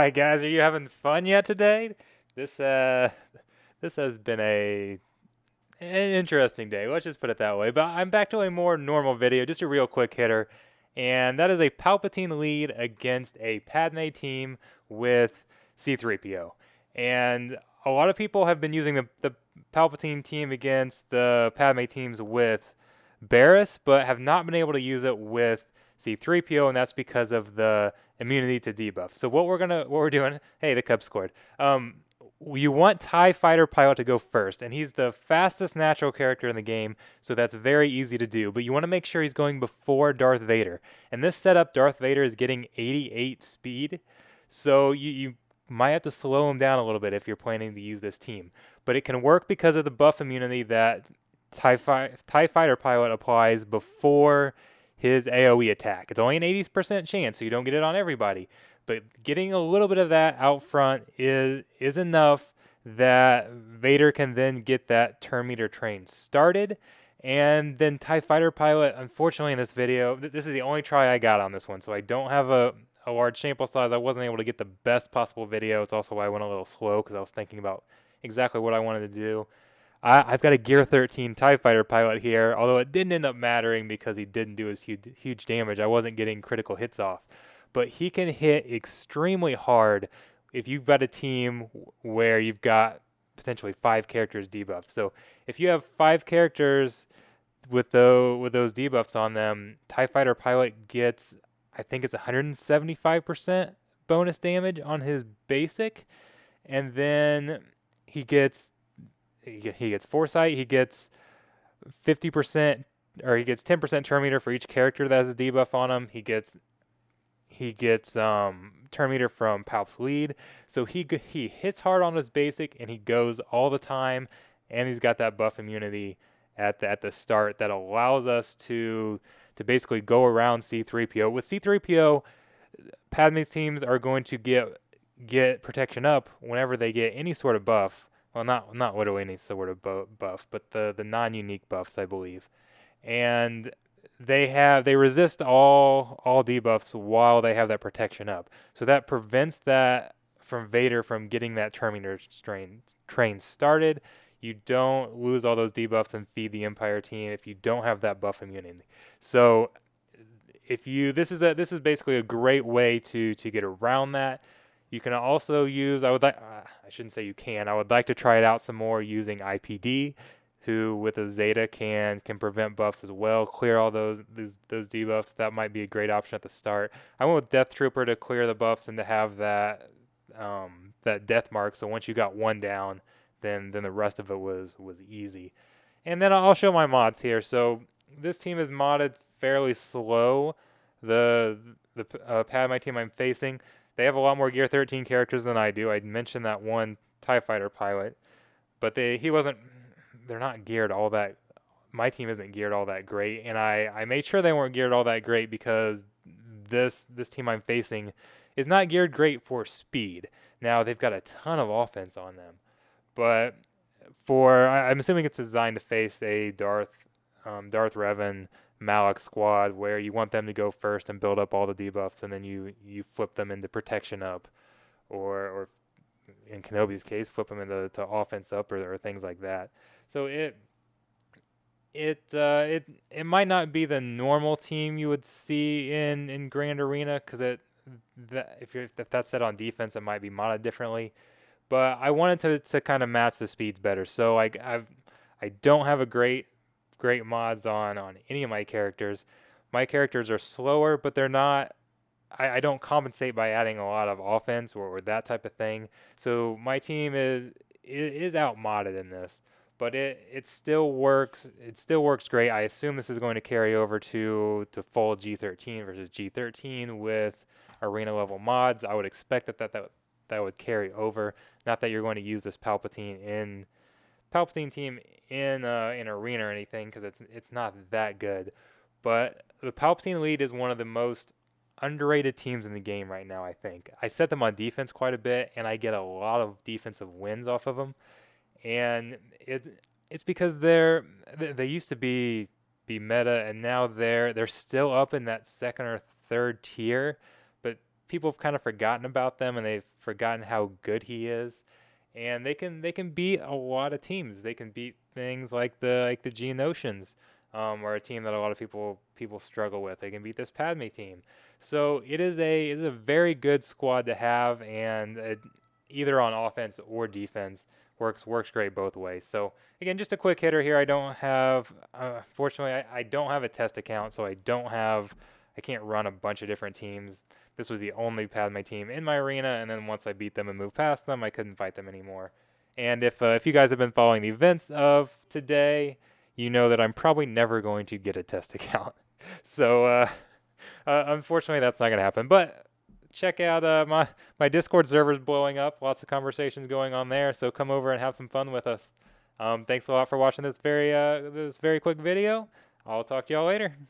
right, guys, are you having fun yet today? This uh this has been an interesting day. Let's just put it that way. But I'm back to a more normal video, just a real quick hitter, and that is a Palpatine lead against a Padme team with C3PO. And a lot of people have been using the Palpatine team against the Padme teams with Barris, but have not been able to use it with C3PO, and that's because of the immunity to debuff. So what we're doing? Hey, the Cubs scored. Um, you want TIE Fighter Pilot to go first, and he's the fastest natural character in the game, so that's very easy to do. But you want to make sure he's going before Darth Vader. And this setup, Darth Vader is getting 88 speed, so you might have to slow him down a little bit if you're planning to use this team. But it can work because of the buff immunity that TIE Fighter Pilot applies before his AoE attack. It's only an 80% chance, so you don't get it on everybody. But getting a little bit of that out front is enough that Vader can then get that turn meter train started. And then TIE Fighter Pilot, unfortunately in this video, this is the only try I got on this one, so I don't have a large sample size. I wasn't able to get the best possible video. It's also why I went a little slow because I was thinking about exactly what I wanted to do. I've got a Gear 13 TIE Fighter pilot here, although it didn't end up mattering because he didn't do his huge damage. I wasn't getting critical hits off. But he can hit extremely hard if you've got a team where you've got potentially 5 characters debuffed. So if you have 5 characters with those debuffs on them, TIE Fighter pilot gets, I think it's 175% bonus damage on his basic, and then he gets he gets foresight, he gets 50% or he gets 10% turn meter for each character that has a debuff on him. He gets turn meter from Palp's lead, so he hits hard on his basic and he goes all the time, and he's got that buff immunity at the start that allows us to basically go around C3PO. With C3PO, Padme's teams are going to get protection up whenever they get any sort of buff. Well, not literally any sort of buff, but the non-unique buffs, I believe. And they resist all debuffs while they have that protection up. So that prevents that from Vader from getting that Terminator train started. You don't lose all those debuffs and feed the Empire team if you don't have that buff immunity. So if you this is basically a great way to get around that. You can also use, I shouldn't say you can, I would like to try it out some more using IPD, who with a Zeta can prevent buffs as well, clear all those debuffs. That might be a great option at the start. I went with Death Trooper to clear the buffs and to have that death mark, so once you got one down, then the rest of it was easy. And then I'll show my mods here. So this team is modded fairly slow. The Padme team I'm facing, they have a lot more Gear 13 characters than I do. I mentioned that one TIE Fighter pilot, but they're not geared all that. My team isn't geared all that great, and I made sure they weren't geared all that great because this team I'm facing is not geared great for speed. Now they've got a ton of offense on them, but I'm assuming it's designed to face a Darth Revan Malak squad where you want them to go first and build up all the debuffs, and then you flip them into protection up, or in Kenobi's case, flip them into offense up or things like that. So it might not be the normal team you would see in Grand Arena because if that's set on defense, it might be modded differently. But I wanted to kind of match the speeds better. So I don't have a great mods on any of my characters. My characters are slower, but they're not. I don't compensate by adding a lot of offense or that type of thing. So my team is out modded in this, but it still works. It still works great. I assume this is going to carry over to full G13 versus G13 with arena level mods. I would expect that would carry over. Not that you're going to use this Palpatine team in arena or anything, because it's not that good. But the Palpatine lead is one of the most underrated teams in the game right now, I think. I set them on defense quite a bit, and I get a lot of defensive wins off of them. And it's because they used to be meta, and now they're still up in that second or third tier, but people have kind of forgotten about them, and they've forgotten how good he is. And they can beat a lot of teams. They can beat things like the Geonosians, or a team that a lot of people struggle with. They can beat this Padme team. So it is a very good squad to have, and either on offense or defense works great both ways. So again, just a quick hitter here. I don't have, fortunately, I don't have a test account, so I can't run a bunch of different teams. This was the only Padme team in my arena, and then once I beat them and moved past them, I couldn't fight them anymore. And if you guys have been following the events of today, you know that I'm probably never going to get a test account. So unfortunately, that's not going to happen. But check out my Discord server's blowing up. Lots of conversations going on there. So come over and have some fun with us. Thanks a lot for watching this very quick video. I'll talk to y'all later.